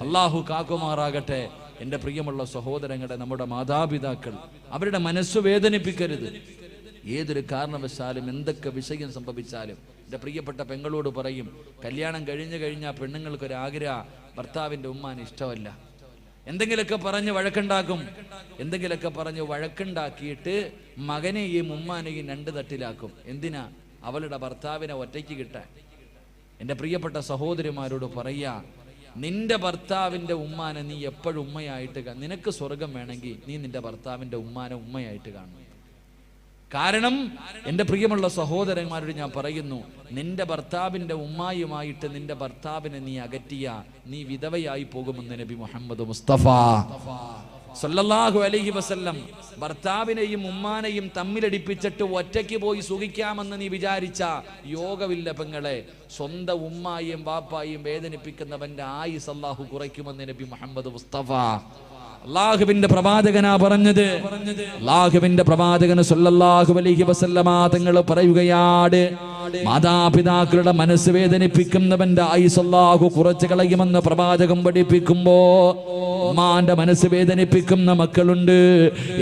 അള്ളാഹു കാക്കുമാറാകട്ടെ. എൻ്റെ പ്രിയമുള്ള സഹോദരങ്ങളെ, നമ്മുടെ മാതാപിതാക്കൾ അവരുടെ മനസ്സ് വേദനിപ്പിക്കരുത്. ഏതൊരു കാരണവശാലും എന്തൊക്കെ വിഷയം സംഭവിച്ചാലും എൻ്റെ പ്രിയപ്പെട്ട പെങ്ങളോട് പറയും, കല്യാണം കഴിഞ്ഞു കഴിഞ്ഞാൽ പെണ്ണുങ്ങൾക്കൊരാഗ്രഹം, ഭർത്താവിൻ്റെ ഉമ്മാന് ഇഷ്ടമല്ല. എന്തെങ്കിലുമൊക്കെ പറഞ്ഞ് വഴക്കുണ്ടാക്കും. എന്തെങ്കിലുമൊക്കെ പറഞ്ഞ് വഴക്കുണ്ടാക്കിയിട്ട് മകനെയും ഉമ്മാനെയും രണ്ട് തട്ടിലാക്കും. എന്തിനാ? അവളുടെ ഭർത്താവിനെ ഒറ്റയ്ക്ക് കിട്ടാൻ. എൻ്റെ പ്രിയപ്പെട്ട സഹോദരിമാരോട് പറയാ, നിന്റെ ഭർത്താവിൻ്റെ ഉമ്മാനെ നീ എപ്പോഴും ഉമ്മയായിട്ട് നിനക്ക് സ്വർഗം വേണമെങ്കിൽ നീ നിന്റെ ഭർത്താവിൻ്റെ ഉമ്മാനെ ഉമ്മയായിട്ട് കാണും. കാരണം എൻ്റെ പ്രിയമുള്ള സഹോദരന്മാരോട് ഞാൻ പറയുന്നു, നിന്റെ ഭർത്താവിൻ്റെ ഉമ്മായുമായിട്ട് നിന്റെ ഭർത്താവിനെ നീ അകറ്റിയ നീ വിധവയായി പോകുമെന്ന് നബി മുഹമ്മദ് മുസ്തഫ സല്ലല്ലാഹു അലൈഹി വസല്ലം. ഭർത്താവിനെയും ഉമ്മാനെയും തമ്മിലടിപ്പിച്ചിട്ട് ഒറ്റയ്ക്ക് പോയി സുഖിക്കാമെന്ന് നീ വിചാരിച്ച യോഗമില്ല പെങ്ങളെ. സ്വന്തം ഉമ്മായും വാപ്പായും വേദനിപ്പിക്കുന്നവന്റെ ആയുസ് അല്ലാഹു കുറയ്ക്കുമെന്ന് നബി മുഹമ്മദ് മുസ്തഫ. അല്ലാഹുവിന്റെ പ്രവാചകനാ പറഞ്ഞത്. അല്ലാഹുവിന്റെ പ്രവാചകൻ സല്ലല്ലാഹു അലൈഹി വസല്ലമ തങ്ങൾ പറയുകയാണ്, മാതാപിതാക്കളുടെ മനസ്സ് വേദനിപ്പിക്കുന്നവന്റെ ആയുസ് അല്ലാഹു കുറച്ച് കളയുമെന്ന് പ്രവാചകൻ പഠിപ്പിക്കുമ്പോ, ഉമ്മാന്റെ മനസ്സ് വേദനിപ്പിക്കുന്ന മക്കളുണ്ട്.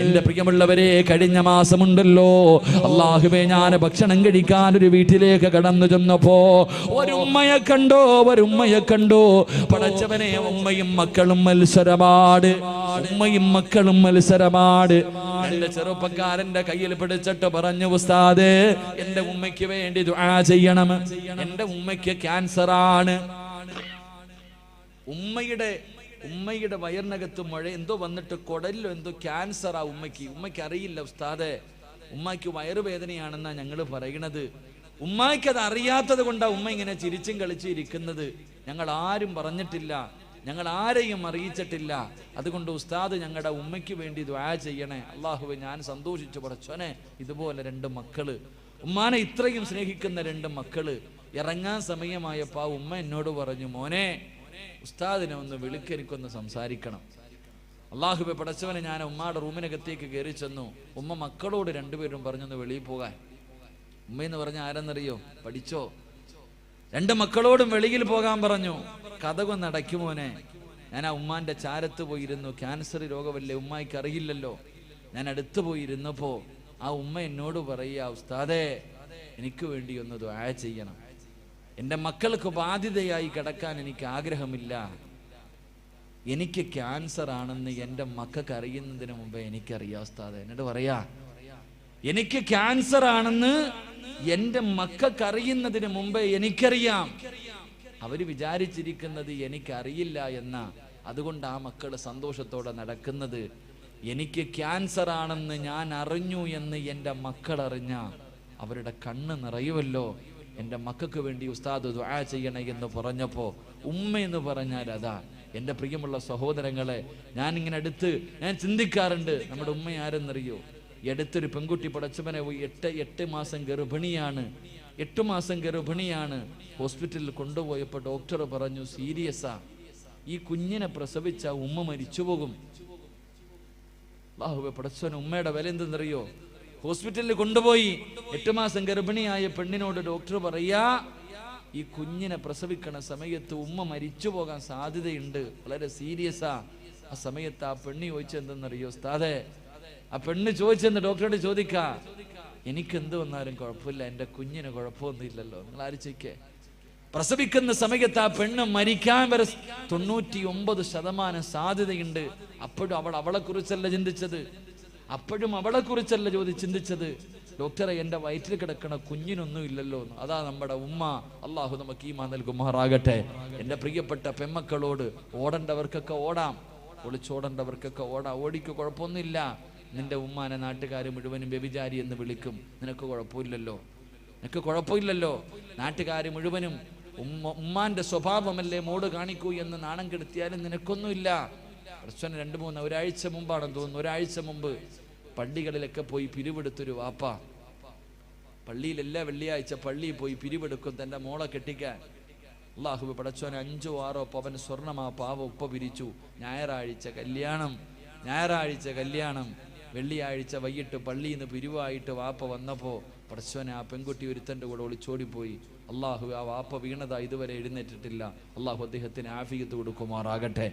എന്റെ പ്രിയമുള്ളവരെ, കഴിഞ്ഞ മാസമുണ്ടല്ലോ, അല്ലാഹുവേ, ഞാൻ ഭക്ഷണം കഴിക്കാൻ ഒരു വീട്ടിലേക്ക് കടന്നു ചെന്നപ്പോ ഒരുമ്മയെ കണ്ടോ. പടച്ചവനെ, ഉമ്മയും മക്കളും മത്സരമാണ്. ഉമ്മയും മക്കളും മത്സരമാണ്. എന്റെ ചെറുപ്പക്കാരന്റെ കയ്യിൽ പിടിച്ചിട്ട് പറഞ്ഞു, ഉസ്താദേ, എന്റെ ഉമ്മയ്ക്ക് വേണ്ടി ദുആ ചെയ്യണം. എന്റെ ഉമ്മയ്ക്ക് ക്യാൻസർ ആണ്. ഉമ്മയുടെ വയറിനകത്ത് മുഴ എന്തോ വന്നിട്ട് കുടലിലോ എന്തോ ക്യാൻസറാ ഉമ്മയ്ക്ക് അറിയില്ല ഉസ്താദേ. ഉമ്മയ്ക്ക് വയറുവേദനയാണെന്നാ ഞങ്ങൾ പറയണത്. ഉമ്മയ്ക്ക് അത് അറിയാത്തത് കൊണ്ടാ ഉമ്മ ഇങ്ങനെ ചിരിച്ചും കളിച്ചും ഇരിക്കുന്നത്. ഞങ്ങൾ ആരും പറഞ്ഞിട്ടില്ല, ഞങ്ങൾ ആരെയും അറിയിച്ചിട്ടില്ല. അതുകൊണ്ട് ഉസ്താദ് ഞങ്ങളുടെ ഉമ്മയ്ക്ക് വേണ്ടി ദുആ ചെയ്യണേ. അല്ലാഹുവേ, ഞാൻ സന്തോഷിച്ചു. പടച്ചോനെ, ഇതുപോലെ രണ്ട് മക്കള്, ഉമ്മാനെ ഇത്രയും സ്നേഹിക്കുന്ന രണ്ട് മക്കള്. ഇറങ്ങാൻ സമയമായപ്പോ ആ ഉമ്മ എന്നോട് പറഞ്ഞു, മോനെ, ഉസ്താദിനെ ഒന്ന് വിളിക്ക്, എനിക്കൊന്ന് സംസാരിക്കണം. അല്ലാഹുവേ പടച്ചവനെ, ഞാൻ ഉമ്മയുടെ റൂമിനകത്തേക്ക് കയറി ചെന്നു. ഉമ്മ മക്കളോട് രണ്ടുപേരും പറഞ്ഞൊന്ന് വെളിയിൽ പോകാൻ. ഉമ്മയെന്ന് പറഞ്ഞ ആരെന്നറിയോ? പഠിച്ചോ. രണ്ട് മക്കളോടും വെളിയിൽ പോകാൻ പറഞ്ഞു. കഥകൊന്ന് അടയ്ക്കുമോനെ. ഞാൻ ആ ഉമ്മാന്റെ ചാരത്ത് പോയിരുന്നു. ക്യാൻസർ രോഗമല്ലേ, ഉമ്മായിക്ക് അറിയില്ലല്ലോ. ഞാൻ അടുത്ത് പോയിരുന്നപ്പോ ആ ഉമ്മ എന്നോട് പറയുക, ഉസ്താദേ, എനിക്ക് വേണ്ടി ഒന്ന് ദുആ ചെയ്യണം. എൻ്റെ മക്കൾക്ക് ബാധ്യതയായി കിടക്കാൻ എനിക്ക് ആഗ്രഹമില്ല. എനിക്ക് ക്യാൻസർ ആണെന്ന് എൻ്റെ മക്കൾക്ക് അറിയുന്നതിന് മുമ്പേ എനിക്കറിയാം ഉസ്താദേ. എന്നിട്ട് പറയാ, എനിക്ക് ക്യാൻസർ ആണെന്ന് എൻ്റെ മക്കൾക്ക് അറിയുന്നതിന് മുമ്പേ എനിക്കറിയാം. അവര് വിചാരിച്ചിരിക്കുന്നത് എനിക്കറിയില്ല എന്നാ. അതുകൊണ്ട് ആ മക്കള് സന്തോഷത്തോടെ നടക്കുന്നത്. എനിക്ക് ക്യാൻസർ ആണെന്ന് ഞാൻ അറിഞ്ഞു എന്ന് എൻ്റെ മക്കൾ അറിഞ്ഞ അവരുടെ കണ്ണ് നിറയുമല്ലോ. എൻ്റെ മക്കൾക്ക് വേണ്ടി ഉസ്താദ് ദുആ ചെയ്യണേ എന്ന് പറഞ്ഞപ്പോ, ഉമ്മ എന്ന് പറഞ്ഞാൽ അതാ. എൻ്റെ പ്രിയമുള്ള സഹോദരങ്ങളെ, ഞാൻ ചിന്തിക്കാറുണ്ട്, നമ്മുടെ ഉമ്മ ആരെന്നറിയോ? അടുത്തൊരു പെൺകുട്ടി പടച്ചവനെ 8 മാസം ഗർഭിണിയാണ്. 8 മാസം ഗർഭിണിയാണ്. ഹോസ്പിറ്റലിൽ കൊണ്ടുപോയപ്പോൾ ഡോക്ടർ പറഞ്ഞു, സീരിയസാ, ഈ കുഞ്ഞിനെ പ്രസവിച്ച ഉമ്മ മരിച്ചു പോകും. അല്ലാഹുവേ പടച്ചവനെ, ഉമ്മയുടെ വില എന്തെന്നറിയോ? ഹോസ്പിറ്റലിൽ കൊണ്ടുപോയി 8 മാസം ഗർഭിണിയായ പെണ്ണിനോട് ഡോക്ടർ പറയാ, ഈ കുഞ്ഞിനെ പ്രസവിക്കണ സമയത്ത് ഉമ്മ മരിച്ചു പോകാൻ സാധ്യതയുണ്ട്, വളരെ സീരിയസാ. ആ സമയത്ത് ആ പെണ്ണ് ചോദിച്ചെന്തെന്നറിയോ ഉസ്താദേ? ആ പെണ്ണ് ചോദിച്ചെന്ന് ഡോക്ടറോട് ചോദിക്ക, എനിക്കെന്ത് വന്നാലും കുഴപ്പമില്ല, എൻ്റെ കുഞ്ഞിന് കുഴപ്പമൊന്നുമില്ലല്ലോ. നിങ്ങൾ ആലോചിക്കേ, പ്രസവിക്കുന്ന സമയത്ത് ആ പെണ്ണ് മരിക്കാൻ വരെ 99% സാധ്യതയുണ്ട്. അപ്പോഴും അവളെ കുറിച്ചല്ല ചിന്തിച്ചത്. ചിന്തിച്ചത് ഡോക്ടറെ, എൻ്റെ വയറ്റിൽ കിടക്കണ കുഞ്ഞിനൊന്നും ഇല്ലല്ലോ. അതാ നമ്മുടെ ഉമ്മ. അള്ളാഹു നമുക്ക് ഈമാൻ നൽകുമാറാകട്ടെ. എൻ്റെ പ്രിയപ്പെട്ട പെമ്മക്കളോട്, ഓടേണ്ടവർക്കൊക്കെ ഓടാം, ഒളിച്ചോടേണ്ടവർക്കൊക്കെ ഓടാം. ഓടിക്ക് കുഴപ്പമൊന്നുമില്ല. നിന്റെ ഉമ്മാനെ നാട്ടുകാർ മുഴുവനും വ്യഭിചാരി എന്ന് വിളിക്കും, നിനക്ക് കുഴപ്പമില്ലല്ലോ. നാട്ടുകാർ മുഴുവനും ഉമ്മാന്റെ സ്വഭാവമല്ലേ മോട് കാണിക്കൂ എന്ന് നാണം കെടുത്തിയാലും നിനക്കൊന്നുമില്ല. പ്രശ്നം 2-3 ഒരാഴ്ച മുമ്പാണെന്ന് തോന്നുന്നു. ഒരാഴ്ച മുമ്പ് പള്ളികളിലൊക്കെ പോയി പിരിവെടുത്തൊരു വാപ്പ. പള്ളിയിൽ എല്ലാ വെള്ളിയാഴ്ച പള്ളിയിൽ പോയി പിരിവെടുക്കും തൻ്റെ മോളെ കെട്ടിക്കാൻ. അല്ലാഹു പടച്ചോനെ 5-6 പവൻ സ്വർണം ആ പാവ ഉപ്പ പിരിച്ചു. ഞായറാഴ്ച കല്യാണം. വെള്ളിയാഴ്ച വൈകിട്ട് പള്ളിയിൽ നിന്ന് പിരിവായിട്ട് വാപ്പ വന്നപ്പോൾ പടച്ചോനെ, ആ പെൺകുട്ടി ഒരുത്തൻ്റെ കൂടെ ഒളിച്ചോടിപ്പോയി. അള്ളാഹു ആ വാപ്പ വീണതാ ഇതുവരെ എഴുന്നേറ്റിട്ടില്ല. അള്ളാഹു അദ്ദേഹത്തിന് ആഫിയത്ത് കൊടുക്കുമാറാകട്ടെ.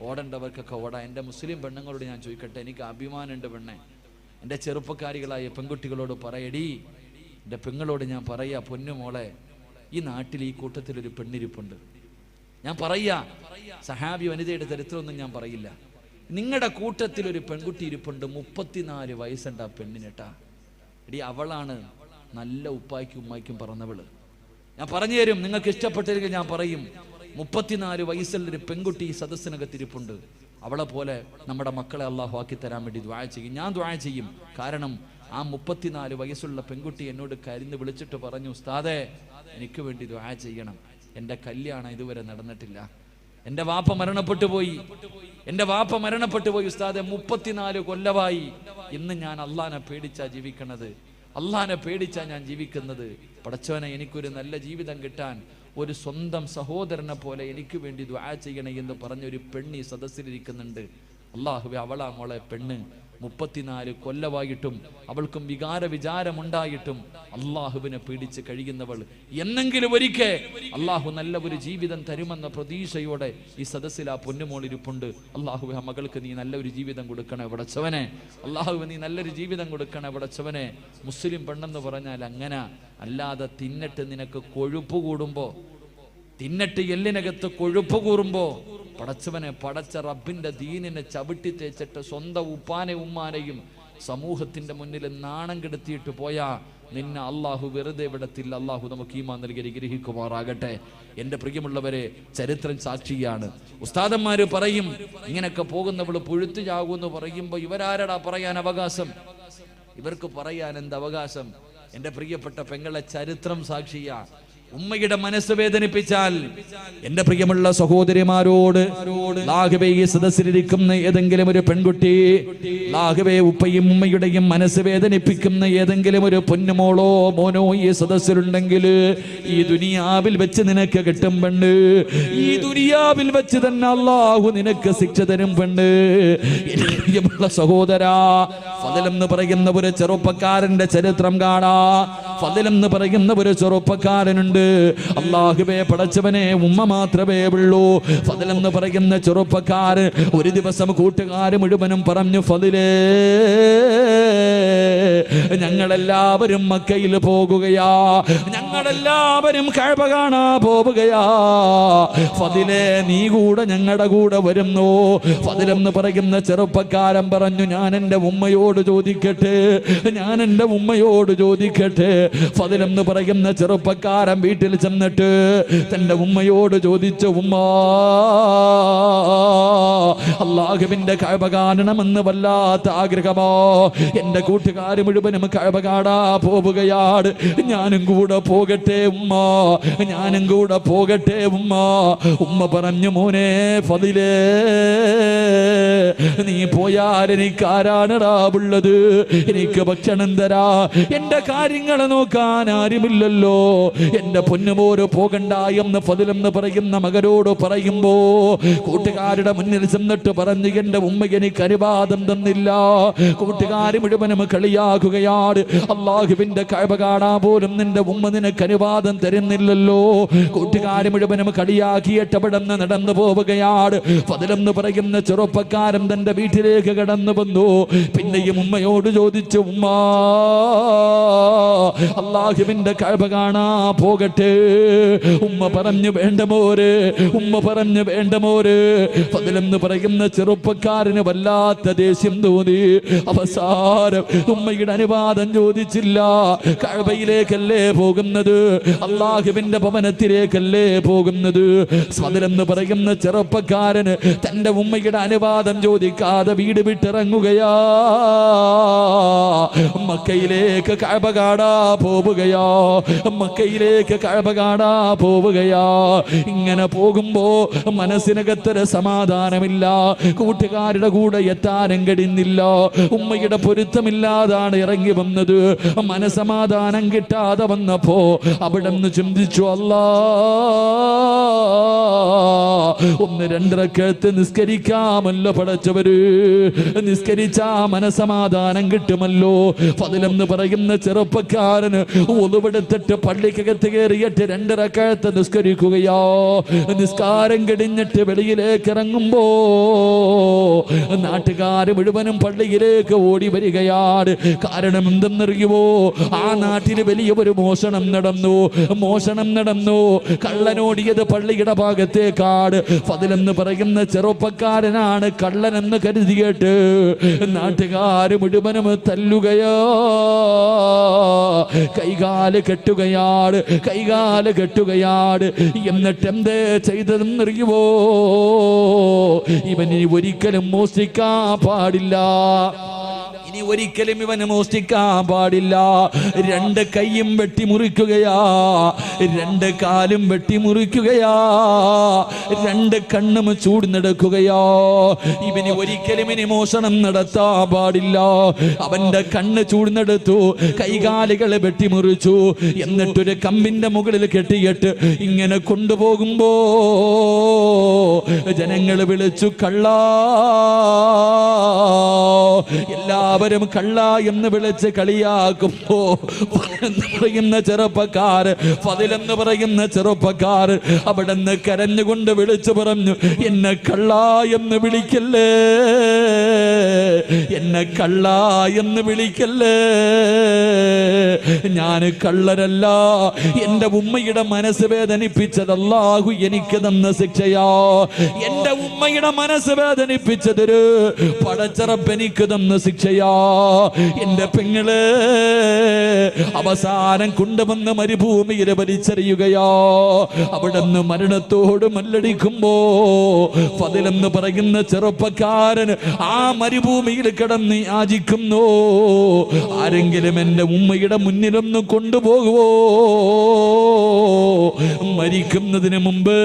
ഓടേണ്ടവർക്കൊക്കെ ഓടാ. എൻ്റെ മുസ്ലിം പെണ്ണുങ്ങളോട് ഞാൻ ചോദിക്കട്ടെ, എനിക്ക് അഭിമാനമുണ്ട് പെണ്ണെ. എൻ്റെ ചെറുപ്പക്കാരികളായ പെൺകുട്ടികളോട് പറയടി, എൻ്റെ പെങ്ങളോട് ഞാൻ പറയാ, പൊന്നുമോളെ, ഈ നാട്ടിൽ ഈ കൂട്ടത്തിലൊരു പെണ്ണിരിപ്പുണ്ട്. ഞാൻ പറയാ, സഹാബി വനിതയുടെ ചരിത്രമൊന്നും ഞാൻ പറയില്ല. നിങ്ങളുടെ കൂട്ടത്തിലൊരു പെൺകുട്ടി ഇരിപ്പുണ്ട്, 34 വയസ്സുണ്ട് ആ പെണ്ണിനെട്ടാ. എടി, അവളാണ് നല്ല ഉപ്പായ്ക്കും ഉമ്മായ്ക്കും പറഞ്ഞവള്. ഞാൻ പറഞ്ഞു തരും, നിങ്ങൾക്ക് ഇഷ്ടപ്പെട്ടില്ലെങ്കിൽ ഞാൻ പറയും. 34 വയസ്സുള്ളൊരു പെൺകുട്ടി ഈ സദസ്സിനകത്തിരിപ്പുണ്ട്. അവളെ പോലെ നമ്മുടെ മക്കളെ അള്ളാഹു ആക്കി തരാൻ വേണ്ടി ദുആ ചെയ്യും. ഞാൻ ദുആ ചെയ്യും. കാരണം ആ 34 വയസ്സുള്ള പെൺകുട്ടി എന്നോട് കരുന്ന് വിളിച്ചിട്ട് പറഞ്ഞു, ഉസ്താദേ, എനിക്ക് വേണ്ടി ദുആ ചെയ്യണം. എൻ്റെ കല്യാണം ഇതുവരെ നടന്നിട്ടില്ല. എൻ്റെ വാപ്പ മരണപ്പെട്ടു പോയി. ഉസ്താദെ, 34 കൊല്ലമായി. ഇന്ന് ഞാൻ അള്ളാനെ പേടിച്ചാ ജീവിക്കണത്. അള്ളാനെ പേടിച്ചാ ഞാൻ ജീവിക്കുന്നത്. പടച്ചോനെ, എനിക്കൊരു നല്ല ജീവിതം കിട്ടാൻ ഒരു സ്വന്തം സഹോദരനെ പോലെ എനിക്ക് വേണ്ടി ദുആ ചെയ്യണേ എന്ന് പറഞ്ഞൊരു പെണ്ണി സദസ്സിലിരിക്കുന്നുണ്ട്. അള്ളാഹുവേ, അവളാ മോളെ പെണ്ണ്. 34 കൊല്ലമായിട്ടും അവൾക്കും വിചാരമുണ്ടായിട്ടും അള്ളാഹുവിനെ പേടിച്ച് കഴിയുന്നവൾ. എന്നെങ്കിലും ഒരിക്കൽ അള്ളാഹു നല്ല ഒരു ജീവിതം തരുമെന്ന പ്രതീക്ഷയോടെ ഈ സദസ്സിൽ ആ പൊന്നുമോളിരിപ്പുണ്ട്. അള്ളാഹുവേ, ആ മകൾക്ക് നീ നല്ലൊരു ജീവിതം കൊടുക്കണേ പടച്ചവനെ. അള്ളാഹുവേ, നീ നല്ലൊരു ജീവിതം കൊടുക്കണേ പടച്ചവനെ. മുസ്ലിം പെണ്ണെന്ന് പറഞ്ഞാൽ അങ്ങനെ, അല്ലാതെ തിന്നിട്ട് നിനക്ക് കൊഴുപ്പ് കൂടുമ്പോ, തിന്നിട്ട് എല്ലിനകത്ത് കൊഴുപ്പ് കൂറുമ്പോ, പടച്ചവനെ, പടച്ച റബ്ബിന്റെ ദീനിനെ ചവിട്ടി തേച്ചിട്ട് സ്വന്തം ഉപ്പാനെ ഉമ്മാനെയും സമൂഹത്തിന്റെ മുന്നിൽ നാണം കെടുത്തിയിട്ട് പോയാ നിന്നെ അള്ളാഹു വെറുതെ വിടത്തില്ല. അള്ളാഹു നമുക്ക് ഈമാൻ നൽകി ഗ്രഹിക്കുമാറാകട്ടെ. എൻ്റെ പ്രിയമുള്ളവരെ, ചരിത്രം സാക്ഷിയാണ്. ഉസ്താദന്മാര് പറയും, ഇങ്ങനെയൊക്കെ പോകുന്നവള് പുഴുത്തു ചാകുമെന്ന് പറയുമ്പോ ഇവരാരടാ പറയാൻ അവകാശം? ഇവർക്ക് പറയാൻ എന്ത് അവകാശം? എൻ്റെ പ്രിയപ്പെട്ട പെങ്ങളെ, ചരിത്രം സാക്ഷിയാ. ഉമ്മയുടെ മനസ്സ് വേദനിപ്പിച്ചാൽ, എന്റെ പ്രിയമുള്ള സഹോദരിമാരോട്, ലാഹുവേ, ഈ സദസ്സിലിരിക്കുന്ന ഏതെങ്കിലും ഒരു പെൺകുട്ടി, ലാഹുവേ, ഉപ്പയും ഉമ്മയുടെയും മനസ്സ് വേദനിപ്പിക്കുന്ന ഏതെങ്കിലും ഒരു പൊന്നുമോളോ മോനോ ഈ സദസ്സിലുണ്ടെങ്കിൽ, ഈ ദുനിയാവിൽ വെച്ച് നിനക്ക് കിട്ടും പെണ്ണ്. ഈ ദുനിയാവിൽ വെച്ച് തന്നെ അള്ളാഹു നിനക്ക് ശിക്ഷ തരും പെണ്ണ്. എന്റെ പ്രിയമുള്ള സഹോദരാ, ഫദൽ എന്ന് പറയുന്ന ഒരു ചെറുപ്പക്കാരന്റെ ചരിത്രം കാണാ. ഫദൽ എന്ന് പറയുന്ന ഒരു ചെറുപ്പക്കാരനുണ്ട്. അല്ലാഹുവേ, പടച്ചവനെ, ഉമ്മ മാത്രമേ ഉള്ളൂ. ഫദൽ എന്ന് പറയുന്ന ചെറുപ്പക്കാരൻ ഒരു ദിവസം കൂട്ടുകാർ മുഴുവനും പറഞ്ഞു, ഫദലേ, ഞങ്ങളെല്ലാവരും മക്കയിൽ പോകുകയാ, ഞങ്ങളെല്ലാവരും കഅബ കാണാൻ പോവുകയാ. ഫദലേ, നീ കൂടെ ഞങ്ങളുടെ കൂടെ വരുന്നു? ഫദൽ എന്ന് പറയുന്ന ചെറുപ്പക്കാരൻ പറഞ്ഞു, ഞാൻ എൻ്റെ ഉമ്മയോട് ചോദിക്കട്ടെ. ഫദൽ എന്ന് പറയുന്ന ചെറുപ്പക്കാരൻ വീട്ടിൽ ചെന്നിട്ട് തന്റെ ഉമ്മയോട് ചോദിച്ചു, ഉമ്മ, അല്ലാഹുവിന്റെ കഅബ കാണണമെന്ന് വല്ലാത്ത ആഗ്രഹമോ, എന്റെ കൂട്ടുകാർ മുഴുവനും കഅബ കാണാ പോവുകയാണ്, ഞാനും കൂടെ പോകട്ടെ ഉമ്മ? ഉമ്മ പറഞ്ഞു, മോനെ ഫദിലേ, നീ പോയാൽ എനിക്ക് ആരാണടാ ഉള്ളത്? എനിക്ക് ഭക്ഷണം തരാ, എന്റെ കാര്യങ്ങൾ നോക്കാൻ ആരുമില്ലല്ലോ. എന്റെ പൊന്നുമോര് പോകണ്ട എന്ന് ഫദൽ എന്ന് പറയുന്ന മകനോട് പറയുമ്പോ, കൂട്ടുകാരുടെ മുന്നിൽ ചെന്നിട്ട് പറഞ്ഞു, എന്റെ ഉമ്മ എനിക്ക് അനുവാദം തന്നില്ല. കൂട്ടുകാർ മുഴുവനും കളിയാക്കുകയാണ്. അല്ലാഹുവിന്റെ കഅബ കാണാൻ പോലും നിന്റെ ഉമ്മ നിനക്ക് അനുവാദം തരുന്നില്ലല്ലോ. കൂട്ടുകാർ മുഴുവനും കളിയാക്കിയിട്ട് അവിടെ നിന്ന് നടന്നു പോവുകയാണ്. ഫദൽ എന്ന് പറയുന്ന ചെറുപ്പക്കാരൻ തന്റെ വീട്ടിലേക്ക് കടന്നു വന്നു. പിന്നെയും ഉമ്മയോട് ചോദിച്ചു, ഉമ്മ, അല്ലാഹുവിന്റെ കഅബ കാണാ പോകട്ടെ? ഉമ്മ പറഞ്ഞു, വേണ്ട മോര്. ഫദൽ എന്ന് പറയുന്ന ചെറുപ്പക്കാരന് വല്ലാത്ത ദേഷ്യം തോന്നി. അവസാനം ഉമ്മയുടെ അനുവാദം ചോദിച്ചില്ല. കഅബയിലേക്കല്ലേ പോകുന്നത്, അല്ലാഹുവിന്റെ ഭവനത്തിലേക്കല്ലേ പോകുന്നത്. ഫദൽ എന്ന് പറയുന്ന ചെറുപ്പക്കാരന് തന്റെ ഉമ്മയുടെ അനുവാദം ചോദിക്കാതെ വീട് വിട്ടിറങ്ങുകയാ. മക്കയിലേക്ക് കഅബ കാണാ പോവുകയാ. ഇങ്ങനെ പോകുമ്പോ മനസ്സിനകത്തൊരു സമാധാനമില്ല. കൂട്ടുകാരുടെ കൂടെ എത്താനും കഴിയുന്നില്ല. ഉമ്മയുടെ പൊരുത്തമില്ലാതാണ് ഇറങ്ങി വന്നത്. മനസമാധാനം കിട്ടാതെ വന്നപ്പോ അവിടെ നിന്ന് ചിന്തിച്ചു, അല്ലാ ഒന്ന് രണ്ടരക്കത്ത് നിസ്കരിക്കാമല്ലോ പടച്ചവര്, നിസ്കരിച്ചാ മനസമാധാനം കിട്ടുമല്ലോ. ഫദ്ലെന്ന് പറയുന്ന ചെറുപ്പക്കാരന് ഒളിവെടുത്തിട്ട് പള്ളിക്കകത്ത് കയറിയിട്ട് രണ്ടരക്കത്ത് നിസ്കരിക്കുകയോ. നിസ്കാരം കഴിഞ്ഞിട്ട് വെളിയിലേക്ക് ഇറങ്ങുമ്പോ നാട്ടുകാര് മുഴുവനും പള്ളിയിലേക്ക് ഓടി വരികയാണ്. കാരണം എന്തെന്നറിയുമോ? ആ നാട്ടില് വലിയ ഒരു മോഷണം നടന്നു. കള്ളനോടിയത് പള്ളിയുടെ ഭാഗത്തേക്കാട്. ഫദ്ലെന്ന് പറയുന്ന ചെറുപ്പക്കാരനാണ് കള്ളനെന്ന് കരുതിയിട്ട് നാട്ടുകാര് മുഴുവനും തല്ലുകയോ, കൈകാല് കെട്ടുകയാണ്. എന്നിട്ട് എന്തേ ചെയ്തതെന്നറിയുമോ? ഇവന് ഒരിക്കലും മോഷ്ടിക്കാൻ പാടില്ല. ഇനി ഒരിക്കലും ഇവന് മോഷ്ടിക്കാൻ പാടില്ല. രണ്ട് കൈയും വെട്ടിമുറിക്കുകയാ, രണ്ട് കാലും വെട്ടിമുറിക്കുകയാ, രണ്ട് കണ്ണും ചൂടുന്നെടുക്കുകയോ. ഇവന് ഒരിക്കലും ഇനി മോഷണം നടത്താൻ പാടില്ല. അവന്റെ കണ്ണ് ചൂടുന്നെടുത്തു, കൈകാലുകളെ വെട്ടിമുറിച്ചു. എന്നിട്ടൊരു കമ്പിന്റെ മുകളിൽ കെട്ടിയിട്ട് ഇങ്ങനെ കൊണ്ടുപോകുമ്പോ ജനങ്ങൾ വിളിച്ചു, കള്ളാ. എല്ലാവരും കള്ള എന്ന് വിളിച്ച് കളിയാക്കുമ്പോ പറയുന്ന ചെറുപ്പക്കാർ, ഫദ്ലെന്ന് പറയുന്ന ചെറുപ്പക്കാർ അവിടെ നിന്ന് കരഞ്ഞുകൊണ്ട് വിളിച്ചു പറഞ്ഞു, എന്നെ കള്ള എന്ന് വിളിക്കല്ലേ, എന്നെ കള്ള എന്ന് വിളിക്കല്ലേ. ഞാൻ കള്ളരല്ല. എന്റെ ഉമ്മയുടെ മനസ്സ് വേദനിപ്പിച്ചത് അല്ലാഹു എനിക്ക് തന്ന ശിക്ഷയാ. എന്റെ ഉമ്മയുടെ മനസ്സ് വേദനിപ്പിച്ചതൊരു പടച്ചറപ്പ് എനിക്ക് തന്ന ശിക്ഷയാ. എന്റെ പെങ്ങള് അവസാനം കൊണ്ടുവന്ന് മരുഭൂമിയിൽ വലിച്ചെറിയുകയോ. അവിടെ നിന്ന് മരണത്തോട് മല്ലടിക്കുമ്പോ ഫദ്ലെന്ന് പറയുന്ന ചെറുപ്പക്കാരൻ ആ മരുഭൂമിയിൽ കിടന്ന് യാചിക്കുന്നു, ആരെങ്കിലും എന്റെ ഉമ്മയുടെ മുന്നിലൊന്ന് കൊണ്ടുപോകുവോ? മരിക്കുന്നതിന് മുമ്പ്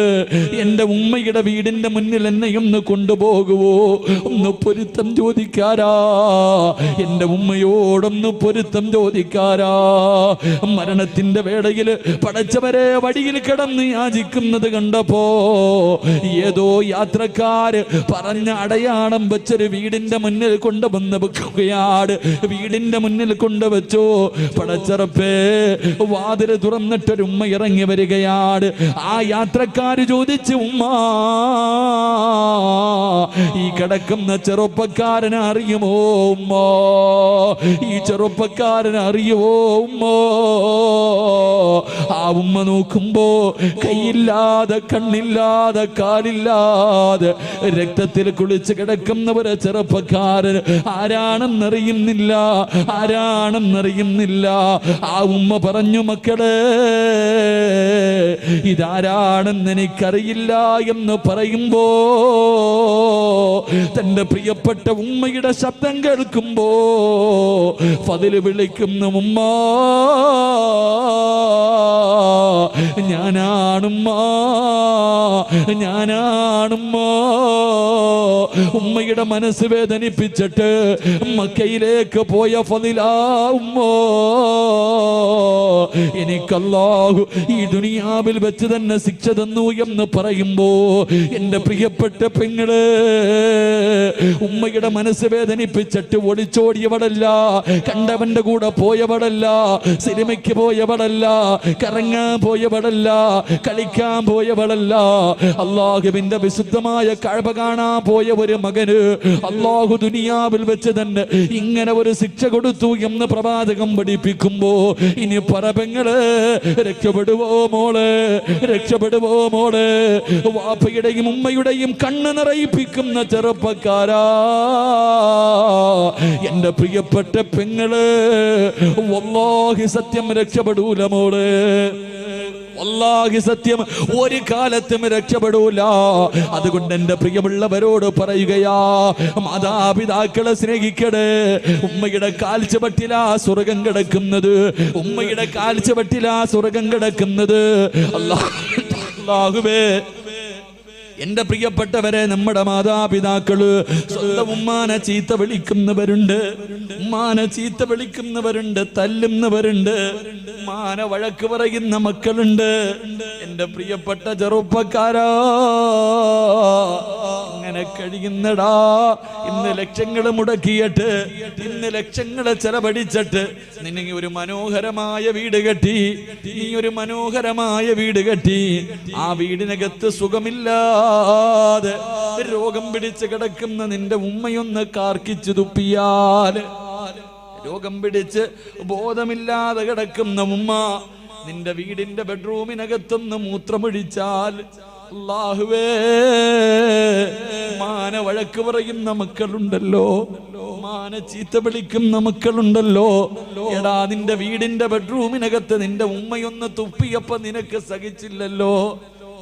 എന്റെ ഉമ്മയുടെ വീടിന്റെ മുന്നിൽ എന്നെയൊന്ന് കൊണ്ടുപോകുവോ? ഒന്ന് പൊരുത്തം ചോദിക്കാരാ, എന്റെ ഉമ്മയോടൊന്ന് പൊരുത്തം ചോദിക്കാരാ. മരണത്തിന്റെ വേളയിൽ പടച്ചവരെ വഴിയിൽ കിടന്ന് യാചിക്കുന്നത് കണ്ടപ്പോ ഏതോ യാത്രക്കാര് പറഞ്ഞ അടയാളം വെച്ചൊരു വീടിന്റെ മുന്നിൽ കൊണ്ടുവന്ന് വെക്കുകയാണ്. വീടിന്റെ മുന്നിൽ കൊണ്ടുവച്ചു. പടച്ചറപ്പേ, വാതില് തുറന്നിട്ടൊരു ഉമ്മ ഇറങ്ങി വരികയാണ്. ആ യാത്രക്കാര് ചോദിച്ചു, ഉമ്മ, ഈ കിടക്കുന്ന ചെറുപ്പക്കാരനെ അറിയുമോ ഉമ്മ? ഈ ചെറുപ്പക്കാരനെ അറിയുമോ ഉമ്മ? ആ ഉമ്മ നോക്കുമ്പോ കൈയില്ലാതെ, കണ്ണില്ലാതെ, കാലില്ലാതെ രക്തത്തിൽ കുളിച്ച് കിടക്കുന്ന ഒരു ചെറുപ്പക്കാരൻ. ആരാണെന്നറിയുന്നില്ല. ആ ഉമ്മ പറഞ്ഞു, മക്കളെ, ഇതാരാണെന്ന് എനിക്കറിയില്ല എന്ന് പറയുമ്പോ തന്റെ പ്രിയപ്പെട്ട ഉമ്മയുടെ ശബ്ദം കേൾക്കുമ്പോ ഫദ്ല് വിളിക്കുന്ന, ഉമ്മ, ഞാനാണുമ്മ. ഉമ്മയുടെ മനസ്സ് വേദനിപ്പിച്ചിട്ട് മക്കയിലേക്ക് പോയ ഫദ്ലാ ഉമ്മ, എനിക്കല്ലാഹു ഈ ദുനിയാവിൽ വെച്ച് തന്നെ ശിക്ഷ തന്നു എന്ന് പറയുമ്പോ എന്റെ പ്രിയപ്പെട്ട പെങ്ങള് ഉമ്മയുടെ മനസ്സ് വേദനിപ്പിച്ചിട്ട് ഒളിച്ചോടിയവളല്ല, കണ്ടവന്റെ കൂടെ പോയവളല്ല, സിനിമയ്ക്ക് പോയവളല്ല, കറങ്ങാൻ പോയവളല്ല, കളിക്കാൻ പോയവളല്ല. അല്ലാഹുവിന്റെ വിശുദ്ധമായ കഅബ കാണാൻ പോയ ഒരു മകന് അല്ലാഹു ദുനിയാവിൽ വെച്ച് തന്നെ ഇങ്ങനെ ഒരു ശിക്ഷ കൊടുത്തു എന്ന് പ്രവാചകം പഠിപ്പിക്കുമ്പോ ഇനി പറപെങ്ങള് രക്ഷപ്പെടുവോ മോളെ, രക്ഷപ്പെടുവോ മോളെ? വാപ്പയുടെയും ഉമ്മയുടെയും കണ്ണ് നിറയിപ്പിക്കുന്ന ചെറുപ്പക്കാരാ, എന്റെ പ്രിയപ്പെട്ട പെങ്ങള്, വല്ലാഹി സത്യം രക്ഷപ്പെടൂല മോളെ, വല്ലാഹി സത്യം ഒരു കാലത്തും രക്ഷപ്പെടൂല. അതുകൊണ്ട് എന്റെ പ്രിയമുള്ളവരോട് പറയുകയാ, മാതാപിതാക്കളെ സ്നേഹിക്കണേ. ഉമ്മയുടെ കാൽച്ചുവട്ടിലാ സ്വർഗം കിടക്കുന്നത്, ഉമ്മയുടെ കാൽച്ചുവട്ടിലാ സ്വർഗം കിടക്കുന്നത്. അല്ലാഹുവേ, എന്റെ പ്രിയപ്പെട്ടവരെ, നമ്മുടെ മാതാപിതാക്കള് സ്വന്തം ഉമ്മാനെ ചീത്ത വിളിക്കുന്നവരുണ്ട്, ഉമ്മാനെ ചീത്ത വിളിക്കുന്നവരുണ്ട്, തല്ലുന്നവരുണ്ട്, ഉമ്മാനെ വഴക്ക് പറയുന്ന മക്കളുണ്ട്. എന്റെ പ്രിയപ്പെട്ട ചെറുപ്പക്കാരാ, അങ്ങനെ കഴിയുന്നടാ. ഇന്ന് ലക്ഷങ്ങൾ മുടക്കിയിട്ട്, ഇന്ന് ലക്ഷങ്ങളെ ചെലവഴിച്ചിട്ട് നിന്നെ ഒരു മനോഹരമായ വീട് കെട്ടി, നീ ഒരു മനോഹരമായ വീട് കെട്ടി, ആ വീടിനകത്ത് സുഖമില്ലാതെ രോഗം പിടിച്ച് കിടക്കുന്ന നിന്റെ ഉമ്മയൊന്ന് കാർക്കിച്ചു തുപ്പിയാൽ, രോഗം പിടിച്ച് ബോധമില്ലാതെ കിടക്കുന്ന ഉമ്മ നിന്റെ വീടിന്റെ ബെഡ്റൂമിനകത്തൊന്ന് മൂത്രമൊഴിച്ചാൽ, അല്ലാഹുവേ, മാന വഴക്ക് പറയുന്ന മക്കളുണ്ടല്ലോ, മാന ചീത്ത വിളിക്കുന്ന മക്കളുണ്ടല്ലോ. എടാ, നിന്റെ വീടിന്റെ ബെഡ്റൂമിനകത്ത് നിന്റെ ഉമ്മയൊന്ന് തുപ്പിയപ്പോ നിനക്ക് സഹിച്ചില്ലല്ലോ.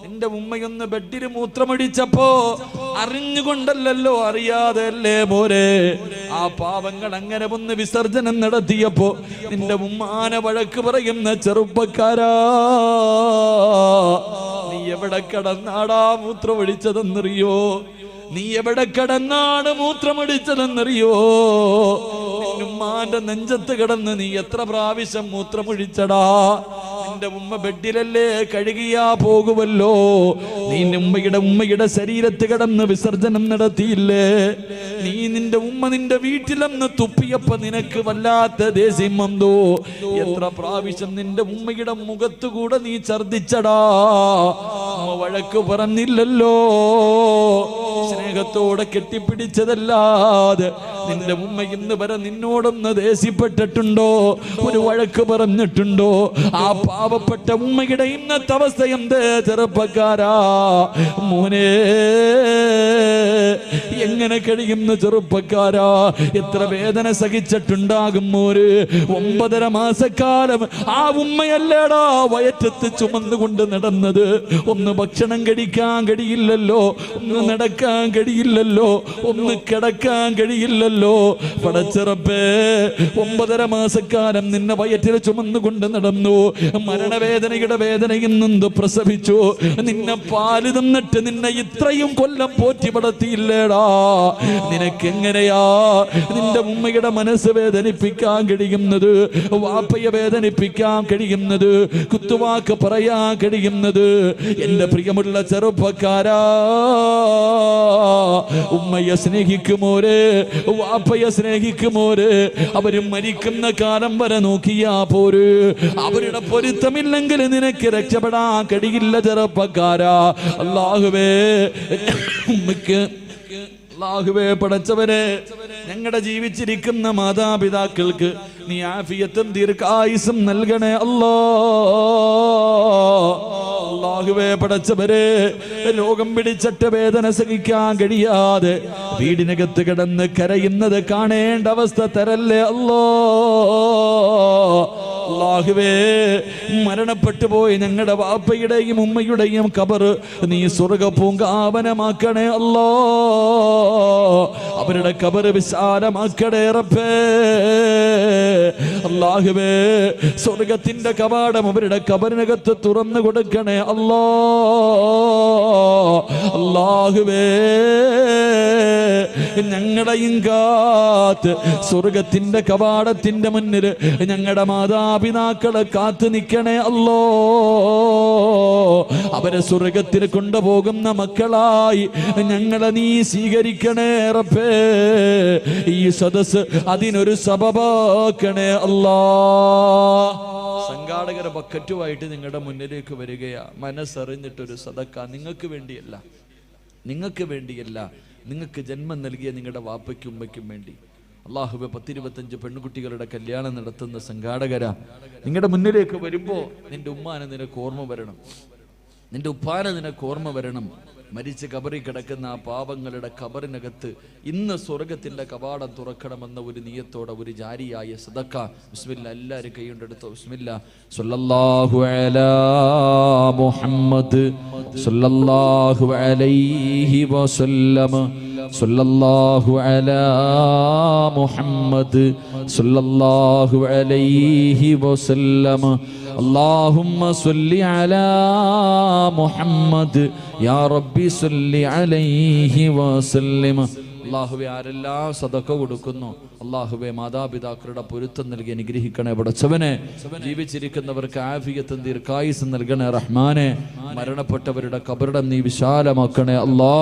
നിന്റെ ഉമ്മയൊന്ന് ബെഡിൽ മൂത്രമടിച്ചപ്പോ അറിഞ്ഞുകൊണ്ടല്ലോ, അറിയാതെ അല്ലേ പോരെ. ആ പാവങ്ങൾ അങ്ങനെ ഒന്ന് വിസർജനം നടത്തിയപ്പോ നിന്റെ ഉമ്മാനെ വഴക്ക് പറയുന്ന ചെറുപ്പക്കാരാ, നീ എവിടെ കിടന്നാടാ മൂത്രമൊഴിച്ചതെന്നറിയോ? നീ എവിടെ കിടന്നാണ് മൂത്രമൊഴിച്ചതെന്നറിയോ? ഉമ്മാന്റെ നെഞ്ചത്ത് കിടന്ന് നീ എത്ര പ്രാവശ്യം മൂത്രമൊഴിച്ചടാ? നിന്റെ ഉമ്മ ബെഡിലല്ലേ കഴുകിയാ പോകുമല്ലോ. നീ ഉമ്മയുടെ ശരീരത്ത് കിടന്ന് വിസർജനം നടത്തിയില്ലേ? നീ നിന്റെ ഉമ്മ നിന്റെ വീട്ടിലെന്ന് തുപ്പിയപ്പോ നിനക്ക് വല്ലാത്ത ദേഷ്യം വന്നോ? എത്ര പ്രാവശ്യം നിന്റെ ഉമ്മയുടെ മുഖത്തുകൂടെ നീ ഛർദിച്ചടാ? ഉമ്മ വഴക്ക് പറഞ്ഞില്ലല്ലോ. സ്നേഹത്തോടെ കെട്ടിപ്പിടിച്ചതല്ലാതെ നിന്റെ ഉമ്മ ഇന്ന് വരെ നിന്നോടൊന്ന് ദേഷ്യപ്പെട്ടിട്ടുണ്ടോ? ഒരു വഴക്ക് പറഞ്ഞിട്ടുണ്ടോ? ആ പാവപ്പെട്ട ഉമ്മയുടെ ഇന്നത്തെ അവസ്ഥ എന്ത് ചെറുപ്പക്കാരാ? മോനെ, എങ്ങനെ കഴിയുന്ന ചെറുപ്പക്കാരാ? എത്ര വേദന സഹിച്ചിട്ടുണ്ടാകും മോര്. 9.5 മാസക്കാലം ആ ഉമ്മയല്ലേടാ വയറ്റത്ത് ചുമന്നുകൊണ്ട് നടന്നത്. ഒന്ന് ഭക്ഷണം കഴിക്കാൻ കഴിയില്ലല്ലോ, ഒന്ന് നടക്കാൻ കഴിയില്ലല്ലോ, ഒന്ന് കിടക്കാൻ കഴിയില്ലല്ലോ. പടച്ചിറപ്പേ, 9.5 മാസക്കാലം നിന്നെ വയറ്റിൽ ചുമന്നുകൊണ്ട് നടന്നു. മരണവേദനയുടെ വേദനയിൽ നിന്ന് പ്രസവിച്ചു. നിന്നെ പാല് തന്നിട്ട് നിന്നെ ഇത്രയും കൊല്ലം പോറ്റി വളർത്തിയില്ലേടാ? നിനക്കെങ്ങനെയാ നിന്റെ ഉമ്മയുടെ മനസ്സ് വേദനിപ്പിക്കാൻ കഴിയുന്നത്? വാപ്പയെ വേദനിപ്പിക്കാൻ കഴിയുന്നത്? കുത്തുവാക്ക് പറയാൻ കഴിയുന്നത്? എന്റെ പ്രിയമുള്ള ചെറുപ്പക്കാരാ, ഉമ്മയെ സ്നേഹിക്കുമോരെ, വാപ്പയെ സ്നേഹിക്കുമോരെ. അവര് മരിക്കുന്ന കാലം വരെ നോക്കിയാ പോര്. അവരുടെ പൊരുത്തമില്ലെങ്കിൽ നിനക്ക് രക്ഷപ്പെടാൻ കഴിയില്ല ചെറുപ്പക്കാരാ. അല്ലാഹുവേ, ഉമ്മയ്ക്ക് അല്ലാഹുവേ, പടച്ചവനെ, ഞങ്ങളുടെ ജീവിച്ചിരിക്കുന്ന മാതാപിതാക്കൾക്ക് നീ ആഫിയത്തും ദീർഘായുസ്സും നൽകണേ അല്ലാ. അല്ലാഹുവേ, പടച്ചവരെ, രോഗം പിടിച്ചിട്ട് വേദന സഹിക്കാൻ കഴിയാതെ വീടിനകത്ത് കിടന്ന് കരയുന്നത് കാണേണ്ട അവസ്ഥ തരല്ലേ അല്ലാ. അല്ലാഹുവേ, മരണപ്പെട്ടു പോയി ഞങ്ങളുടെ വാപ്പയുടെയും ഉമ്മയുടെയും ഖബർ നീ സ്വർഗ്ഗ പൂങ്കാവനമാക്കണേ അല്ലാ. അവരുടെ ഖബർ വിശാലമാക്കണേ റബ്ബേ. അല്ലാഹുവേ, സ്വർഗ്ഗത്തിന്റെ കവാടം അവരുടെ ഖബറിനകത്ത് തുറന്നു കൊടുക്കണേ അല്ലാ. അല്ലാഹുവേ, ഞങ്ങളെയും കാത്ത് സ്വർഗ്ഗത്തിന്റെ കവാടത്തിന്റെ മുന്നിൽ ഞങ്ങളുടെ മാതാപിതാക്കളെ കാത്തു നിൽക്കണേ അല്ലോ. അവരെ സ്വർഗ്ഗത്തിൽ കൊണ്ടുപോകുന്ന മക്കളായി ഞങ്ങളെ നീ സ്വീകരിക്കണേ റബ്ബേ. ഈ സദസ് അതിനൊരു സബബാക്കണേ അല്ലാ. സംഘാടകരെ ബക്കറ്റുമായിട്ട് നിങ്ങളുടെ മുന്നിലേക്ക് വരികയാ. മനസ്സറിഞ്ഞിട്ടൊരു സദക്ക നിങ്ങൾക്ക് വേണ്ടിയല്ല, നിങ്ങൾക്ക് വേണ്ടിയല്ല, നിങ്ങൾക്ക് ജന്മം നൽകിയ നിങ്ങളുടെ വാപ്പയ്ക്കും ഉമ്മയ്ക്കും വേണ്ടി. അല്ലാഹുവേ, 10-25 പെൺകുട്ടികളുടെ കല്യാണം നടത്തുന്ന സംഘാടകരാ, നിങ്ങളുടെ മുന്നിലേക്ക് വരുമ്പോൾ നിന്റെ ഉമ്മാനെ നിനക്ക് ഓർമ്മ വരണം, നിന്റെ ഉപ്പാനെ നിനക്ക് ഓർമ്മ വരണം. മരിച്ച് കബറിൽ കിടക്കുന്ന ആ പാവങ്ങളുടെ ഖബറിനകത്ത് ഇന്ന് സ്വർഗത്തിന്റെ കവാടം തുറക്കണമെന്ന ഒരു നിയത്തോടെ ഒരു ജാരിയായ സദക്ക. ബിസ്മില്ലാ, എല്ലാവരും കൈകൊണ്ടെടുത്തോ. ബിസ്മില്ലാ. സല്ലല്ലാഹു അലാ മുഹമ്മദ് സല്ലല്ലാഹു അലൈഹി വസല്ലം. സല്ലല്ലാഹു അലാ മുഹമ്മദ് സല്ലല്ലാഹു അലൈഹി വസല്ലമ. അല്ലാഹുമ്മ സ്വല്ലി അലാ മുഹമ്മദ് യാ റബ്ബി സ്വല്ലി അലൈഹി വസല്ലമ. അല്ലാഹുവേ, ആരെല്ലാം സദഖ കൊടുക്കുന്നു അല്ലാഹുവേ, മാതാപിതാക്കളുടെ പൊരുത്തം നൽകി അനുഗ്രഹിക്കണേ പടച്ചവനെ. ജീവിച്ചിരിക്കുന്നവർക്ക് ആഫിയത്തും ദീർഘായുസ്സും നൽകണേ റഹ്മാനെ. മരണപ്പെട്ടവരുടെ ഖബറിടം നീ വിശാലമാക്കണേ അല്ലാ.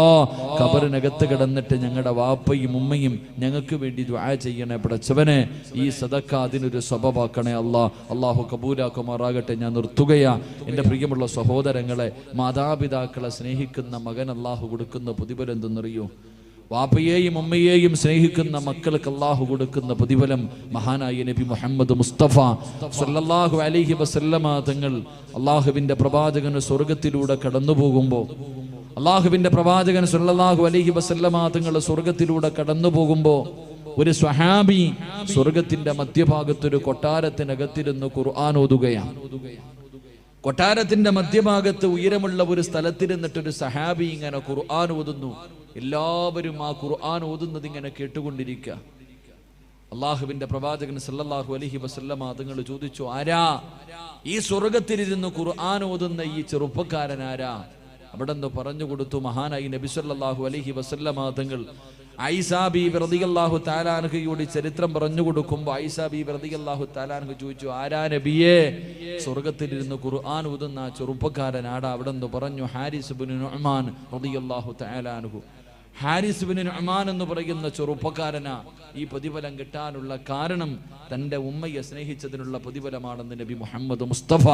ഖബറിനകത്ത് കിടന്നിട്ട് ഞങ്ങളുടെ വാപ്പയും ഉമ്മയും ഞങ്ങൾക്ക് വേണ്ടി ദുആ ചെയ്യണേ പടച്ചവനെ. ഈ സദഖ അതിനൊരു സബബാക്കണേ അല്ലാ. അല്ലാഹു കബൂലാക്കുമാറാകട്ടെ. ഞാൻ നിർത്തുകയാ. എൻ്റെ പ്രിയമുള്ള സഹോദരങ്ങളെ, മാതാപിതാക്കളെ സ്നേഹിക്കുന്ന മകൻ അല്ലാഹു കൊടുക്കുന്ന പ്രതിഫലം എന്തെന്നറിയോ? വാപ്പയെയും ഉമ്മയെയും സ്നേഹിക്കുന്ന മക്കൾക്ക് അല്ലാഹു കൊടുക്കുന്ന പ്രതിഫലം മഹാനായ നബി മുഹമ്മദ് മുസ്തഫ സല്ലല്ലാഹു അലൈഹി വസല്ലമ തങ്ങൾ അല്ലാഹുവിൻ്റെ പ്രവാചകൻ സ്വർഗത്തിലൂടെ കടന്നു പോകുമ്പോൾ, അല്ലാഹുവിൻ്റെ പ്രവാചകൻ സല്ലല്ലാഹു അലൈഹി വസല്ലമ തങ്ങൾ സ്വർഗത്തിലൂടെ കടന്നു പോകുമ്പോൾ ഒരു സ്വഹാബി സ്വർഗത്തിന്റെ മധ്യഭാഗത്തൊരു കൊട്ടാരത്തിനകത്തിരുന്ന് ഖുർആൻ ഓതുകയാണ്. കൊട്ടാരത്തിന്റെ മധ്യഭാഗത്ത് ഉയരമുള്ള ഒരു സ്ഥലത്തിരുന്നിട്ടൊരു സഹാബി ഇങ്ങനെ ഖുർആൻ ഓതുന്നു. എല്ലാവരും ആ ഖുർആൻ ഓതുന്നത് ഇങ്ങനെ കേട്ടുകൊണ്ടിരിക്കുക. അള്ളാഹുവിന്റെ പ്രവാചകൻ സല്ലല്ലാഹു അലൈഹി വസല്ലമ തങ്ങൾ ചോദിച്ചു, ആരാ ഈ സ്വർഗത്തിലിരുന്ന് ഖുർആൻ ഓതുന്ന ഈ ചെറുപ്പക്കാരൻ ആരാ? അവിടെ നിന്ന് പറഞ്ഞു കൊടുത്തു മഹാനായി നബി സല്ലല്ലാഹു അലൈഹി വസല്ലമ തങ്ങൾ. ആയിഷ ബീബി റളിയല്ലാഹു തആല അൻഹയോട് ചരിത്രം പറഞ്ഞു കൊടുക്കുമ്പോൾ ആയിഷ ബീബി റളിയല്ലാഹു തആല അൻഹ ചോദിച്ചു, ആരാ നബിയേ സ്വർഗത്തിലിരുന്ന് ഖുർആൻ ഓതുന്ന ചെറുപ്പക്കാരൻ ആടാ? അവിടെ നിന്ന് പറഞ്ഞു, ഹാരിസ് ഇബ്നു നുഅ്മാൻ റളിയല്ലാഹു തആല അൻഹു. ഹാരിസ് ഇബ്നു നുഅ്മാൻ എന്ന് പറയുന്ന ചെറുപ്പക്കാരനാ. ഈ പ്രതിഫലം കിട്ടാനുള്ള കാരണം തൻ്റെ ഉമ്മയെ സ്നേഹിച്ചതിനുള്ള പ്രതിഫലമാണെന്ന് നബി മുഹമ്മദ് മുസ്തഫ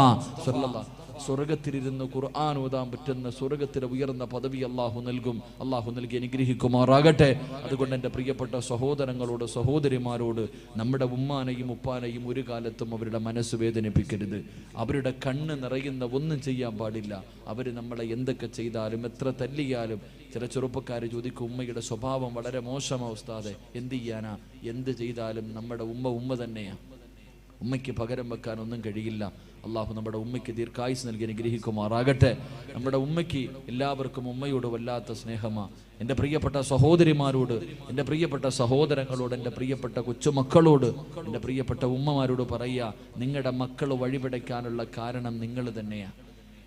സല്ലല്ലാഹു. സ്വർഗത്തിലിരുന്ന് ഖുർആൻ ഓതാൻ പറ്റുന്ന സ്വർഗത്തിലെ ഉയർന്ന പദവി അല്ലാഹു നൽകും. അല്ലാഹു നൽകി അനുഗ്രഹിക്കുമാറാകട്ടെ. അതുകൊണ്ട് എൻ്റെ പ്രിയപ്പെട്ട സഹോദരങ്ങളോട് സഹോദരിമാരോട് നമ്മുടെ ഉമ്മാനെയും ഉപ്പാനെയും ഒരു കാലത്തും അവരുടെ മനസ്സ് വേദനിപ്പിക്കരുത്. അവരുടെ കണ്ണ് നിറയുന്ന ഒന്നും ചെയ്യാൻ പാടില്ല. അവർ നമ്മളെ എന്തൊക്കെ ചെയ്താലും എത്ര തല്ലിയാലും. ചില ചെറുപ്പക്കാർ ചോദിക്കും, ഉമ്മയുടെ സ്വഭാവം വളരെ മോശമാ ഉസ്താദെ, എന്ത് ചെയ്യാനാ? എന്ത് ചെയ്താലും നമ്മുടെ ഉമ്മ തന്നെയാണ്. ഉമ്മയ്ക്ക് പകരം വെക്കാൻ ഒന്നും കഴിയില്ല. അള്ളാഹു നമ്മുടെ ഉമ്മയ്ക്ക് ദീർഘായുസ് നൽകി അനുഗ്രഹിക്കുമാറാകട്ടെ. നമ്മുടെ ഉമ്മയ്ക്ക് എല്ലാവർക്കും ഉമ്മയോട് വല്ലാത്ത സ്നേഹമാണ്. എൻ്റെ പ്രിയപ്പെട്ട സഹോദരിമാരോട്, എൻ്റെ പ്രിയപ്പെട്ട സഹോദരങ്ങളോട്, എൻ്റെ പ്രിയപ്പെട്ട കൊച്ചുമക്കളോട്, എൻ്റെ പ്രിയപ്പെട്ട ഉമ്മമാരോട് പറയുക, നിങ്ങളുടെ മക്കൾ വഴിപിടയ്ക്കാനുള്ള കാരണം നിങ്ങൾ തന്നെയാണ്.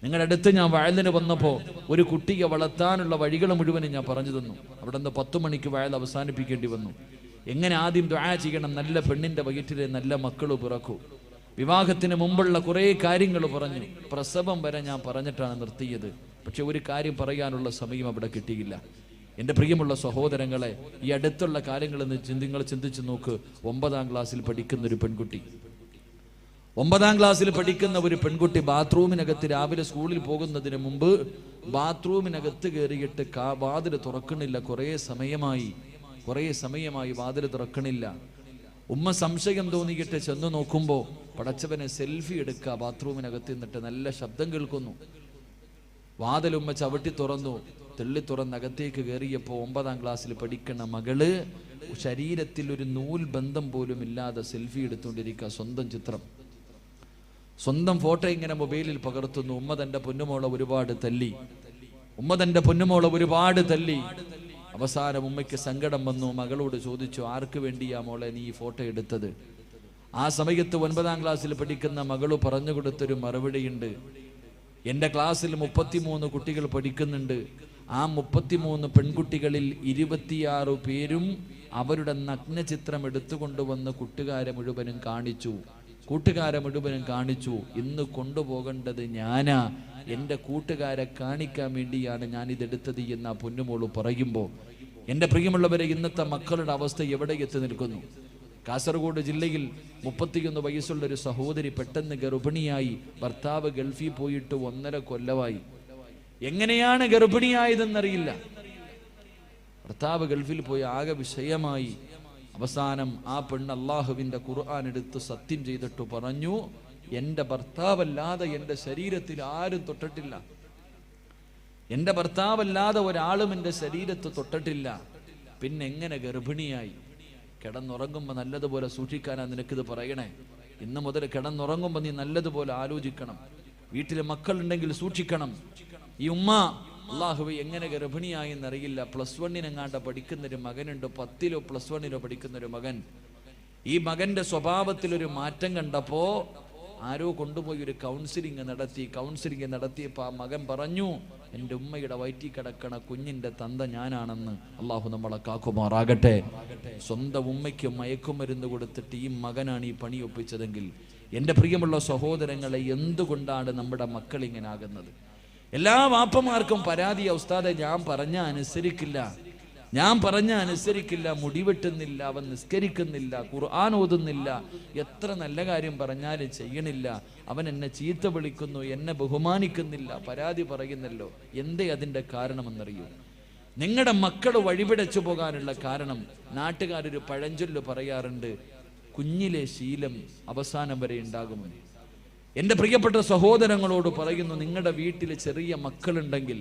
നിങ്ങളുടെ അടുത്ത് ഞാൻ വയലിന് വന്നപ്പോൾ ഒരു കുട്ടിയെ വളർത്താനുള്ള വഴികൾ മുഴുവനും ഞാൻ പറഞ്ഞു തന്നു. അവിടെ നിന്ന് 10 മണിക്ക് വയൽ അവസാനിപ്പിക്കേണ്ടി വന്നു. എങ്ങനെ ആദ്യം ദുആ ചെയ്യണം, നല്ല പെണ്ണിൻ്റെ വയറ്റിലെ നല്ല മക്കൾ പിറക്കൂ. വിവാഹത്തിന് മുമ്പുള്ള കുറേ കാര്യങ്ങൾ പറഞ്ഞു. പ്രസവം വരെ ഞാൻ പറഞ്ഞിട്ടാണ് നിർത്തിയത്. പക്ഷെ ഒരു കാര്യം പറയാനുള്ള സമയം അവിടെ കിട്ടിയില്ല. എൻ്റെ പ്രിയമുള്ള സഹോദരങ്ങളെ, ഈ അടുത്തുള്ള കാര്യങ്ങൾ നിങ്ങൾ ചിന്തിച്ച് നോക്ക്. 9ാം ക്ലാസ്സിൽ പഠിക്കുന്ന ഒരു പെൺകുട്ടി, 9ാം ക്ലാസ്സിൽ പഠിക്കുന്ന ഒരു പെൺകുട്ടി ബാത്റൂമിനകത്ത് രാവിലെ സ്കൂളിൽ പോകുന്നതിന് മുമ്പ് ബാത്റൂമിനകത്ത് കയറിയിട്ട് വാതിൽ തുറക്കണില്ല. കുറേ സമയമായി വാതിൽ തുറക്കണില്ല. ഉമ്മ സംശയം തോന്നിയിട്ട് ചെന്ന് നോക്കുമ്പോൾ പടച്ചവനെ സെൽഫി എടുക്കുക. ബാത്റൂമിനകത്ത് നിന്നിട്ട് നല്ല ശബ്ദം കേൾക്കുന്നു. വാതിൽ ഉമ്മ ചവിട്ടി തുറന്നു. തെള്ളി തുറന്നകത്തേക്ക് കയറിയപ്പോൾ 9ാം ക്ലാസ്സിൽ പഠിക്കുന്ന മകള് ശരീരത്തിൽ ഒരു നൂൽ ബന്ധം പോലും ഇല്ലാതെ സെൽഫി എടുത്തുകൊണ്ടിരിക്കുക. സ്വന്തം ചിത്രം, സ്വന്തം ഫോട്ടോ ഇങ്ങനെ മൊബൈലിൽ പകർത്തുന്നു. ഉമ്മ തൻ്റെ പൊന്നുമോളെ ഒരുപാട് തല്ലി. അവസാനം ഉമ്മയ്ക്ക് സങ്കടം വന്നു. മകളോട് ചോദിച്ചു, ആർക്ക് വേണ്ടിയാ മോളെ നീ ഈ ഫോട്ടോ എടുത്തത്? ആ സമയത്ത് 9ാം ക്ലാസ്സിൽ പഠിക്കുന്ന മകള് പറഞ്ഞു കൊടുത്തൊരു മറുപടിയുണ്ട്. എൻ്റെ ക്ലാസ്സിൽ 33 കുട്ടികൾ പഠിക്കുന്നുണ്ട്. ആ 33 പെൺകുട്ടികളിൽ 26 പേരും അവരുടെ നഗ്നചിത്രം എടുത്തുകൊണ്ടുവന്ന് കൂട്ടുകാരെ മുഴുവനും കാണിച്ചു. ഇന്ന് കൊണ്ടുപോകേണ്ടത് ഞാനാ. എൻ്റെ കൂട്ടുകാരെ കാണിക്കാൻ വേണ്ടിയാണ് ഞാൻ ഇതെടുത്തത് എന്ന് ആ പൊന്നുമോള് പറയുമ്പോൾ, എൻ്റെ പ്രിയമുള്ളവരെ, ഇന്നത്തെ മക്കളുടെ അവസ്ഥ എവിടെ എത്തി നിൽക്കുന്നു? കാസർഗോഡ് ജില്ലയിൽ 31 വയസ്സുള്ളൊരു സഹോദരി പെട്ടെന്ന് ഗർഭിണിയായി. ഭർത്താവ് ഗൾഫിൽ പോയിട്ട് 1.5 കൊല്ലമായി. എങ്ങനെയാണ് ഗർഭിണിയായതെന്നറിയില്ല. ഭർത്താവ് ഗൾഫിൽ പോയി ആകെ വിഷയമായി. അവസാനം ആ പെണ്ണ് അള്ളാഹുവിൻ്റെ ഖുർആൻ എടുത്ത് സത്യം ചെയ്തിട്ട് പറഞ്ഞു, എൻ്റെ ഭർത്താവല്ലാതെ എൻ്റെ ശരീരത്തിൽ ആരും തൊട്ടിട്ടില്ല. എൻ്റെ ഭർത്താവല്ലാതെ ഒരാളും എൻ്റെ ശരീരത്ത് തൊട്ടിട്ടില്ല. പിന്നെ എങ്ങനെ ഗർഭിണിയായി? കിടന്നുറങ്ങുമ്പോൾ നല്ലതുപോലെ സൂക്ഷിക്കാനാ നിനക്കിത് പറയണേ. ഇന്ന് മുതൽ കിടന്നുറങ്ങുമ്പോൾ നീ നല്ലതുപോലെ ആലോചിക്കണം. വീട്ടിൽ മക്കളുണ്ടെങ്കിൽ സൂക്ഷിക്കണം. ഈ ഉമ്മ അള്ളാഹുവേ എങ്ങനെ ഗർഭിണിയായെന്നറിയില്ല. +1 പഠിക്കുന്നൊരു മകനുണ്ട്. 10ലോ +1 പഠിക്കുന്നൊരു മകൻ. ഈ മകന്റെ സ്വഭാവത്തിൽ ഒരു മാറ്റം കണ്ടപ്പോ ആരോ കൊണ്ടുപോയി ഒരു കൗൺസിലിംഗ് നടത്തിയപ്പോൾ ആ മകൻ പറഞ്ഞു, എൻ്റെ ഉമ്മയുടെ വയറ്റിൽ കിടക്കണ കുഞ്ഞിന്റെ തന്ത ഞാനാണെന്ന്. അള്ളാഹു നമ്മളെ കാക്കുമാറാകട്ടെ. സ്വന്തം ഉമ്മയ്ക്ക് മയക്കുമരുന്ന് കൊടുത്തിട്ട് ഈ മകനാണ് ഈ പണി ഒപ്പിച്ചതെങ്കിൽ എൻ്റെ പ്രിയമുള്ള സഹോദരങ്ങളെ, എന്തുകൊണ്ടാണ് നമ്മുടെ മക്കൾ ഇങ്ങനെ ആകുന്നത്? എല്ലാ വാപ്പമാർക്കും പരാതിയാ, ഉസ്താദെ ഞാൻ പറഞ്ഞ അനുസരിക്കില്ല, മുടിവെട്ടുന്നില്ല, അവൻ നിസ്കരിക്കുന്നില്ല, ഖുർആൻ ഓതുന്നില്ല, എത്ര നല്ല കാര്യം പറഞ്ഞാലും ചെയ്യണില്ല, അവൻ എന്നെ ചീത്ത വിളിക്കുന്നു, എന്നെ ബഹുമാനിക്കുന്നില്ല, പരാതി പറയുന്നല്ലോ. എന്തേ അതിൻ്റെ കാരണമെന്നറിയൂ? നിങ്ങളുടെ മക്കൾ വഴിപിടച്ചു പോകാനുള്ള കാരണം, നാട്ടുകാരൊരു പഴഞ്ചൊല്ല് പറയാറുണ്ട്, കുഞ്ഞിലെ ശീലം അവസാനം വരെ ഉണ്ടാകുമെന്ന്. എൻ്റെ പ്രിയപ്പെട്ട സഹോദരങ്ങളോട് പറയുന്നു, നിങ്ങളുടെ വീട്ടിൽ ചെറിയ മക്കളുണ്ടെങ്കിൽ,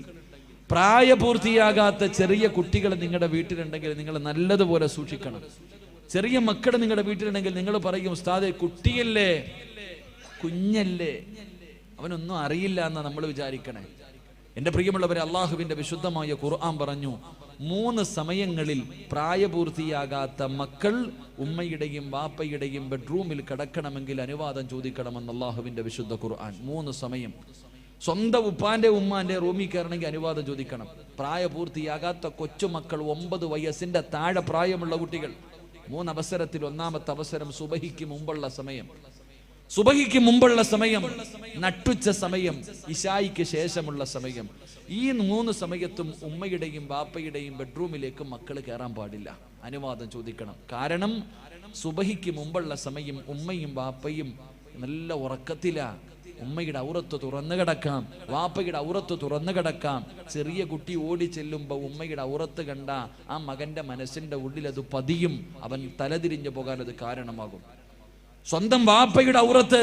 പ്രായപൂർത്തിയാകാത്ത ചെറിയ കുട്ടികൾ നിങ്ങളുടെ വീട്ടിലുണ്ടെങ്കിൽ നിങ്ങൾ നല്ലതുപോലെ സൂക്ഷിക്കണം. ചെറിയ മക്കൾ നിങ്ങളുടെ വീട്ടിലുണ്ടെങ്കിൽ നിങ്ങൾ പറയും, ഉസ്താദേ കുട്ടിയല്ലേ, കുഞ്ഞല്ലേ, അവനൊന്നും അറിയില്ല എന്നാ നമ്മൾ വിചാരിക്കണേ. എൻ്റെ പ്രിയമുള്ളവരെ, അള്ളാഹുവിൻ്റെ വിശുദ്ധമായ ഖുർആൻ പറഞ്ഞു, 3 സമയങ്ങളിൽ പ്രായപൂർത്തിയാകാത്ത മക്കൾ ഉമ്മയുടെയും വാപ്പയുടെയും ബെഡ്റൂമിൽ കിടക്കണമെങ്കിൽ അനുവാദം ചോദിക്കണമെന്ന് അള്ളാഹുവിൻ്റെ വിശുദ്ധ ഖുർആൻ. 3 സമയം. സ്വന്തം ഉപ്പാന്റെ ഉമ്മാന്റെ റൂമിൽ കയറണമെങ്കിൽ അനുവാദം ചോദിക്കണം. പ്രായപൂർത്തിയാകാത്ത കൊച്ചുമക്കൾ, 9 വയസ്സിന്റെ താഴെ പ്രായമുള്ള കുട്ടികൾ, 3 അവസരത്തിൽ ഒന്നാമത്തെ അവസരം സുബഹിക്ക് മുമ്പുള്ള സമയം, നട്ടുച്ച സമയം, ഇശായിക്ക് ശേഷമുള്ള സമയം. ഈ 3 സമയത്തും ഉമ്മയുടെയും ബാപ്പയുടെയും ബെഡ്റൂമിലേക്ക് മക്കൾ കയറാൻ പാടില്ല, അനുവാദം ചോദിക്കണം. കാരണം സുബഹിക്ക് മുമ്പുള്ള സമയം ഉമ്മയും ബാപ്പയും നല്ല ഉറക്കത്തിലാ. ഉമ്മയുടെ ഔറത്ത് തുറന്നു കിടക്കാം, വാപ്പയുടെ ഔറത്ത് തുറന്നു കിടക്കാം. ചെറിയ കുട്ടി ഓടി ചെല്ലുമ്പോൾ ഉമ്മയുടെ ഔറത്ത് കണ്ട ആ മകന്റെ മനസ്സിന്റെ ഉള്ളിൽ അത് പതിയും, അവൻ തലതിരിഞ്ഞു പോകാൻ അത് കാരണമാകും. സ്വന്തം വാപ്പയുടെ ഔറത്ത്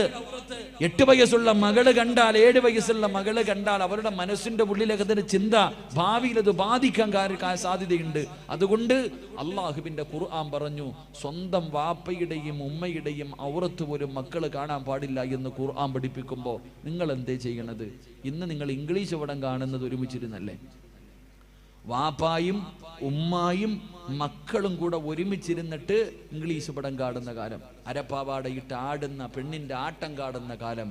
8 വയസ്സുള്ള മകള് കണ്ടാൽ, 7 വയസ്സുള്ള മകള് കണ്ടാൽ അവരുടെ മനസ്സിന്റെ ഉള്ളിലേക്ക് അതിന് ചിന്ത, ഭാവിയിൽ അത് ബാധിക്കാൻ സാധ്യതയുണ്ട്. അതുകൊണ്ട് അള്ളാഹുവിന്റെ ഖുർആൻ പറഞ്ഞു, സ്വന്തം വാപ്പയുടെയും ഉമ്മയുടെയും ഔറത്ത് പോലും മക്കള് കാണാൻ പാടില്ല എന്ന് ഖുർആൻ പഠിപ്പിക്കുമ്പോൾ നിങ്ങൾ എന്തേ ചെയ്യണത്? ഇന്ന് നിങ്ങൾ ഇംഗ്ലീഷ് പടം കാണുന്നത് ഒരുമിച്ചിരുന്നല്ലേ? വാപ്പായും ഉമ്മായും മക്കളും കൂടെ ഒരുമിച്ചിരുന്നിട്ട് ഇംഗ്ലീഷ് പടം കാണുന്ന കാലം, അരപ്പാവാടയിട്ട് ആടുന്ന പെണ്ണിന്റെ ആട്ടം കാണുന്ന കാലം.